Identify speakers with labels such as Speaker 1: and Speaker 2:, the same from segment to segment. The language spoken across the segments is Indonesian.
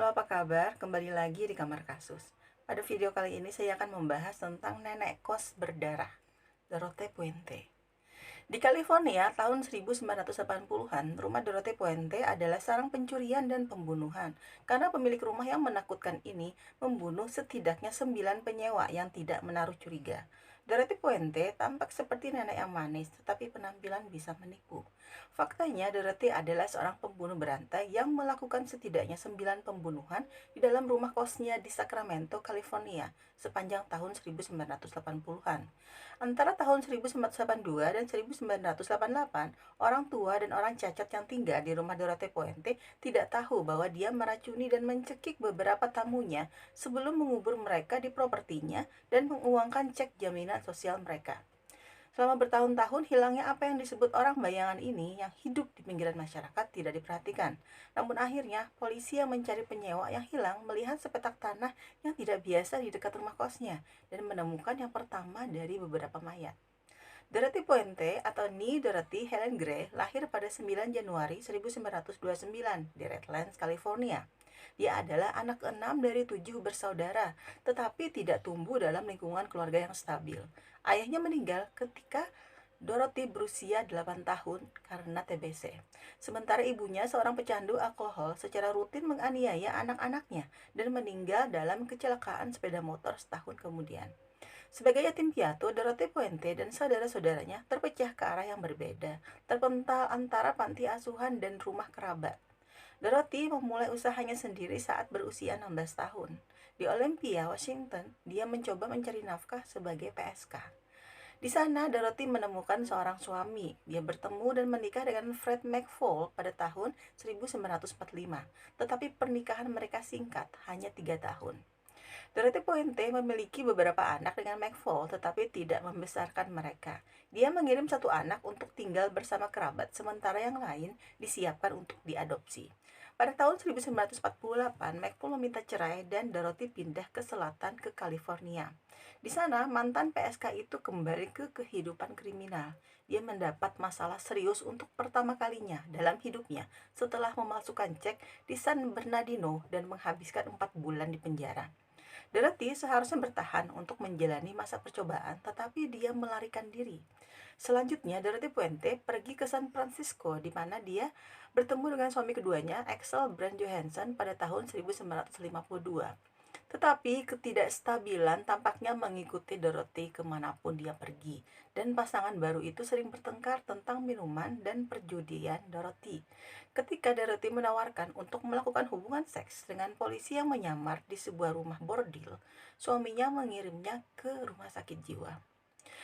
Speaker 1: Halo, apa kabar? Kembali lagi di Kamar Kasus. Pada video kali ini saya akan membahas tentang nenek kos berdarah, Dorothea Puente. Di California, tahun 1980-an, rumah Dorothea Puente adalah sarang pencurian dan pembunuhan, karena pemilik rumah yang menakutkan ini membunuh setidaknya 9 penyewa yang tidak menaruh curiga. Dorothea Puente tampak seperti nenek yang manis, tetapi penampilan bisa menipu. Faktanya, Dorothea adalah seorang pembunuh berantai yang melakukan setidaknya 9 pembunuhan di dalam rumah kosnya di Sacramento, California, sepanjang tahun 1980-an. Antara tahun 1982 dan 1988, orang tua dan orang cacat yang tinggal di rumah Dorothea Puente tidak tahu bahwa dia meracuni dan mencekik beberapa tamunya sebelum mengubur mereka di propertinya dan menguangkan cek jaminan sosial mereka. Selama bertahun-tahun, hilangnya apa yang disebut orang bayangan ini yang hidup di pinggiran masyarakat tidak diperhatikan. Namun akhirnya, polisi yang mencari penyewa yang hilang melihat sepetak tanah yang tidak biasa di dekat rumah kosnya dan menemukan yang pertama dari beberapa mayat. Dorothy Puente atau Née Dorothy Helen Gray lahir pada 9 Januari 1929 di Redlands, California. Dia adalah anak keenam dari 7 bersaudara, tetapi tidak tumbuh dalam lingkungan keluarga yang stabil. Ayahnya meninggal ketika Dorothy berusia 8 tahun karena TBC. Sementara ibunya, seorang pecandu alkohol, secara rutin menganiaya anak-anaknya dan meninggal dalam kecelakaan sepeda motor setahun kemudian. Sebagai yatim piatu, Dorothea Puente dan saudara-saudaranya terpecah ke arah yang berbeda, terpental antara panti asuhan dan rumah kerabat. Dorothy memulai usahanya sendiri saat berusia 16 tahun. Di Olympia, Washington, dia mencoba mencari nafkah sebagai PSK. Di sana, Dorothy menemukan seorang suami. Dia bertemu dan menikah dengan Fred McFall pada tahun 1945, tetapi pernikahan mereka singkat, hanya 3 tahun. Dorothy Puente memiliki beberapa anak dengan McFall, tetapi tidak membesarkan mereka. Dia mengirim satu anak untuk tinggal bersama kerabat, sementara yang lain disiapkan untuk diadopsi. Pada tahun 1948, McFall meminta cerai dan Dorothy pindah ke selatan ke California. Di sana, mantan PSK itu kembali ke kehidupan kriminal. Dia mendapat masalah serius untuk pertama kalinya dalam hidupnya setelah memasukkan cek di San Bernardino dan menghabiskan 4 bulan di penjara. Dorothy seharusnya bertahan untuk menjalani masa percobaan, tetapi dia melarikan diri. Selanjutnya, Dorothy Puente pergi ke San Francisco, di mana dia bertemu dengan suami keduanya, Axel Brand Johansson, pada tahun 1952. Tetapi ketidakstabilan tampaknya mengikuti Dorothy kemanapun dia pergi, dan pasangan baru itu sering bertengkar tentang minuman dan perjudian Dorothy. Ketika Dorothy menawarkan untuk melakukan hubungan seks dengan polisi yang menyamar di sebuah rumah bordil, suaminya mengirimnya ke rumah sakit jiwa.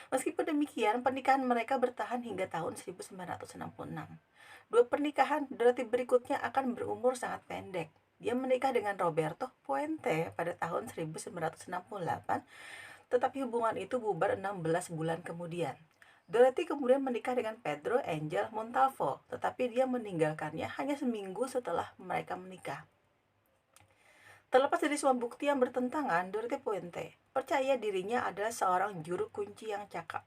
Speaker 1: Meskipun demikian, pernikahan mereka bertahan hingga tahun 1966. Dua pernikahan Dorothy berikutnya akan berumur sangat pendek. Dia menikah dengan Roberto Puente pada tahun 1968, tetapi hubungan itu bubar 16 bulan kemudian. Dorothy kemudian menikah dengan Pedro Angel Montalvo, tetapi dia meninggalkannya hanya seminggu setelah mereka menikah. Terlepas dari semua bukti yang bertentangan, Dorothy Puente percaya dirinya adalah seorang juru kunci yang cakap.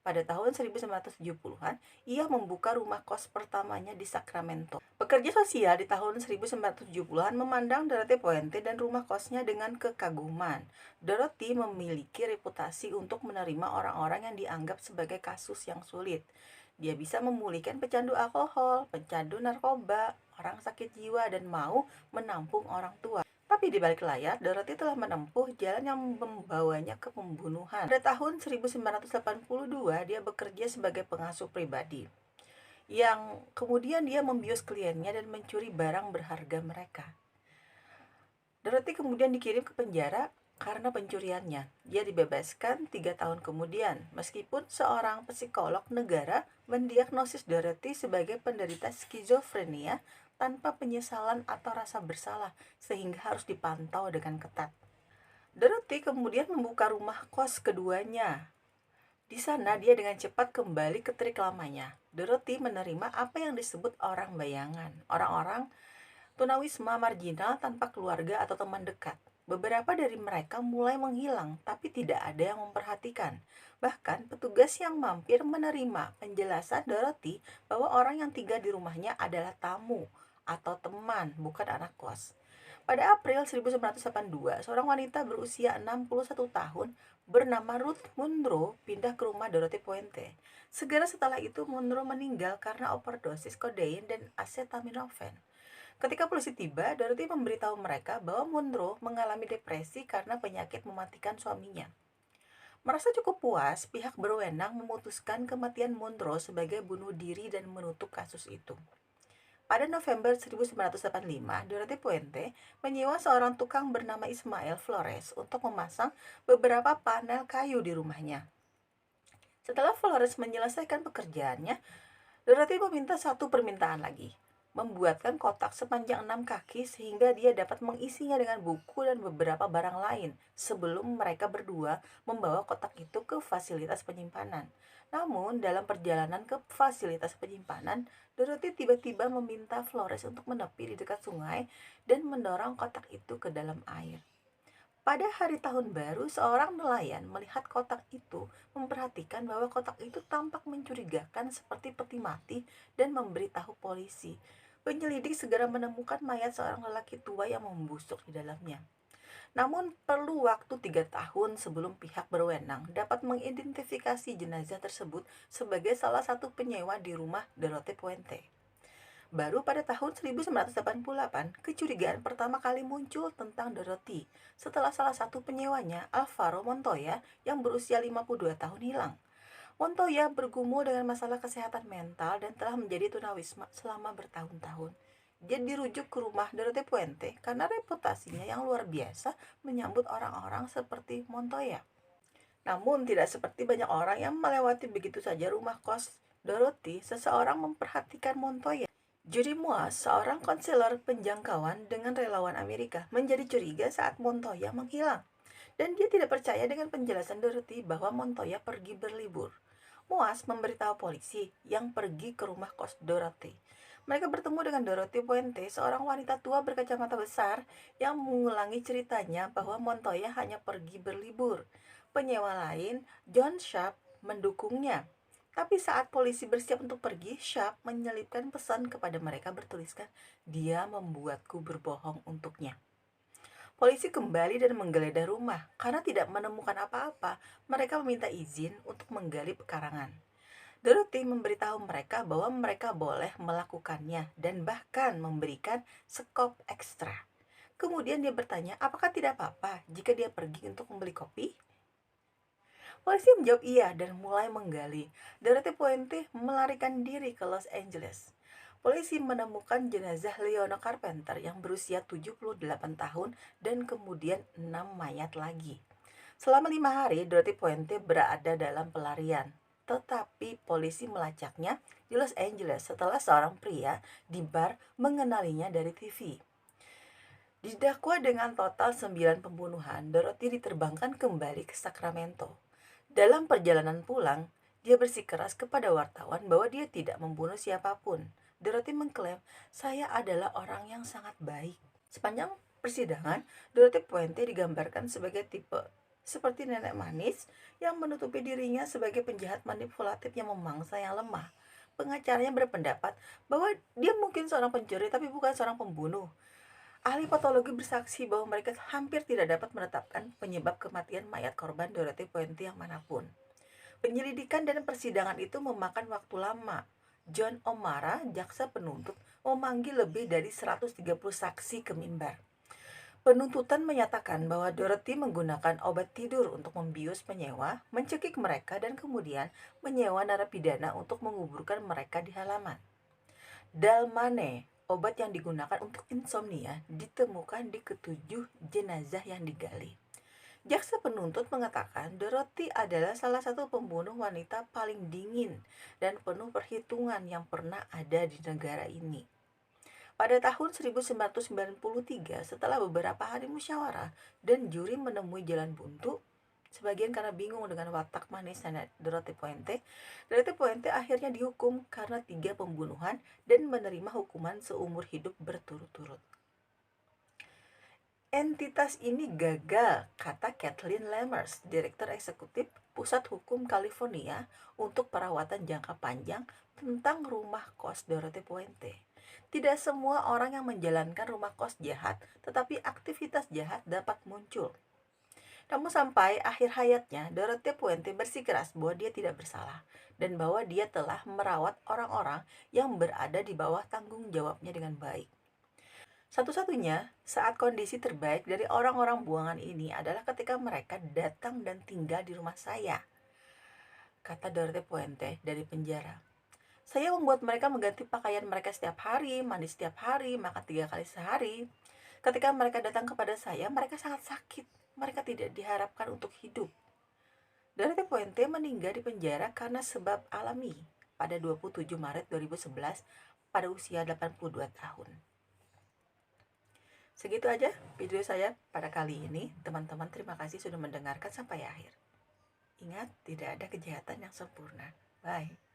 Speaker 1: Pada tahun 1970-an, ia membuka rumah kos pertamanya di Sacramento. Pekerja sosial di tahun 1970-an memandang Dorothy Puente dan rumah kosnya dengan kekaguman. Dorothy memiliki reputasi untuk menerima orang-orang yang dianggap sebagai kasus yang sulit. Dia bisa memulihkan pecandu alkohol, pecandu narkoba, orang sakit jiwa, dan mau menampung orang tua. Tapi di balik layar, Dorothy telah menempuh jalan yang membawanya ke pembunuhan. Pada tahun 1982, dia bekerja sebagai pengasuh pribadi, yang kemudian dia membius kliennya dan mencuri barang berharga mereka. Dorothy kemudian dikirim ke penjara karena pencuriannya. Dia dibebaskan 3 tahun kemudian, meskipun seorang psikolog negara mendiagnosis Dorothy sebagai penderita skizofrenia tanpa penyesalan atau rasa bersalah, sehingga harus dipantau dengan ketat. Dorothy kemudian membuka rumah kos keduanya. Di sana dia dengan cepat kembali ke trik lamanya. Dorothy menerima apa yang disebut orang bayangan, orang-orang tunawisma marginal tanpa keluarga atau teman dekat. Beberapa dari mereka mulai menghilang, tapi tidak ada yang memperhatikan. Bahkan petugas yang mampir menerima penjelasan Dorothy bahwa orang yang tinggal di rumahnya adalah tamu atau teman, bukan anak kos. Pada April 1982, seorang wanita berusia 61 tahun bernama Ruth Munro pindah ke rumah Dorothy Pointe. Segera setelah itu, Munro meninggal karena overdosis kodein dan acetaminophen. Ketika polisi tiba, Dorothy memberitahu mereka bahwa Munro mengalami depresi karena penyakit mematikan suaminya. Merasa cukup puas, pihak berwenang memutuskan kematian Munro sebagai bunuh diri dan menutup kasus itu. Pada November 1985, Dorothy Puente menyewa seorang tukang bernama Ismael Flores untuk memasang beberapa panel kayu di rumahnya. Setelah Flores menyelesaikan pekerjaannya, Dorothy meminta satu permintaan lagi, membuatkan kotak sepanjang 6 kaki sehingga dia dapat mengisinya dengan buku dan beberapa barang lain sebelum mereka berdua membawa kotak itu ke fasilitas penyimpanan. Namun, dalam perjalanan ke fasilitas penyimpanan, Dorothy tiba-tiba meminta Flores untuk menepi di dekat sungai dan mendorong kotak itu ke dalam air. Pada hari tahun baru, seorang nelayan melihat kotak itu, memperhatikan bahwa kotak itu tampak mencurigakan seperti peti mati dan memberitahu polisi. Penyelidik segera menemukan mayat seorang lelaki tua yang membusuk di dalamnya. Namun perlu waktu 3 tahun sebelum pihak berwenang dapat mengidentifikasi jenazah tersebut sebagai salah satu penyewa di rumah Dorothy Puente. Baru pada tahun 1988, kecurigaan pertama kali muncul tentang Dorothy setelah salah satu penyewanya, Alvaro Montoya, yang berusia 52 tahun hilang. Montoya bergumul dengan masalah kesehatan mental dan telah menjadi tunawisma selama bertahun-tahun. Dia dirujuk ke rumah Dorothy Puente karena reputasinya yang luar biasa menyambut orang-orang seperti Montoya. Namun tidak seperti banyak orang yang melewati begitu saja rumah kos Dorothy, seseorang memperhatikan Montoya. Judy Moss, seorang konselor penjangkauan dengan relawan Amerika, menjadi curiga saat Montoya menghilang. Dan dia tidak percaya dengan penjelasan Dorothy bahwa Montoya pergi berlibur. Moss memberitahu polisi yang pergi ke rumah kos Dorothy. Mereka bertemu dengan Dorothy Puente, seorang wanita tua berkacamata besar yang mengulangi ceritanya bahwa Montoya hanya pergi berlibur. Penyewa lain, John Sharp, mendukungnya. Tapi saat polisi bersiap untuk pergi, Sharp menyelipkan pesan kepada mereka bertuliskan, "Dia membuatku berbohong untuknya." Polisi kembali dan menggeledah rumah. Karena tidak menemukan apa-apa, mereka meminta izin untuk menggali pekarangan. Dorothy memberitahu mereka bahwa mereka boleh melakukannya dan bahkan memberikan skop ekstra. Kemudian dia bertanya, apakah tidak apa-apa jika dia pergi untuk membeli kopi? Polisi menjawab iya dan mulai menggali. Dorothy Puente melarikan diri ke Los Angeles. Polisi menemukan jenazah Leona Carpenter yang berusia 78 tahun dan kemudian 6 mayat lagi. Selama 5 hari, Dorothy Puente berada dalam pelarian. Tetapi polisi melacaknya di Los Angeles setelah seorang pria di bar mengenalinya dari TV. Didakwa dengan total 9 pembunuhan, Dorothy diterbangkan kembali ke Sacramento. Dalam perjalanan pulang, dia bersikeras kepada wartawan bahwa dia tidak membunuh siapapun. Dorothy mengklaim, "Saya adalah orang yang sangat baik." Sepanjang persidangan, Dorothy Puente digambarkan sebagai tipe seperti nenek manis yang menutupi dirinya sebagai penjahat manipulatif yang memangsa yang lemah. Pengacaranya berpendapat bahwa dia mungkin seorang pencuri tapi bukan seorang pembunuh. Ahli patologi bersaksi bahwa mereka hampir tidak dapat menetapkan penyebab kematian mayat korban Dorothy Puente yang manapun. Penyelidikan dan persidangan itu memakan waktu lama. John O'Mara, jaksa penuntut, memanggil lebih dari 130 saksi ke mimbar. Penuntutan menyatakan bahwa Dorothy menggunakan obat tidur untuk membius penyewa, mencekik mereka, dan kemudian menyewa narapidana untuk menguburkan mereka di halaman. Dalmane, obat yang digunakan untuk insomnia, ditemukan di ketujuh jenazah yang digali. Jaksa penuntut mengatakan Dorothy adalah salah satu pembunuh wanita paling dingin dan penuh perhitungan yang pernah ada di negara ini. Pada tahun 1993, setelah beberapa hari musyawarah dan juri menemui jalan buntu, sebagian karena bingung dengan watak manis nenek Dorothy Puente akhirnya dihukum karena 3 pembunuhan dan menerima hukuman seumur hidup berturut-turut. Entitas ini gagal, kata Kathleen Lemers, Direktur Eksekutif Pusat Hukum California untuk Perawatan Jangka Panjang tentang rumah kos Dorothy Puente. Tidak semua orang yang menjalankan rumah kos jahat, tetapi aktivitas jahat dapat muncul. Namun sampai akhir hayatnya, Dorothy Puente bersikeras bahwa dia tidak bersalah dan bahwa dia telah merawat orang-orang yang berada di bawah tanggung jawabnya dengan baik. Satu-satunya saat kondisi terbaik dari orang-orang buangan ini adalah ketika mereka datang dan tinggal di rumah saya, kata Dorothy Puente dari penjara. Saya membuat mereka mengganti pakaian mereka setiap hari, mandi setiap hari, makan 3 kali sehari. Ketika mereka datang kepada saya, mereka sangat sakit. Mereka tidak diharapkan untuk hidup. Dorothy Puente meninggal di penjara karena sebab alami pada 27 Maret 2011 pada usia 82 tahun. Segitu aja video saya pada kali ini. Teman-teman, terima kasih sudah mendengarkan sampai akhir. Ingat, tidak ada kejahatan yang sempurna. Bye.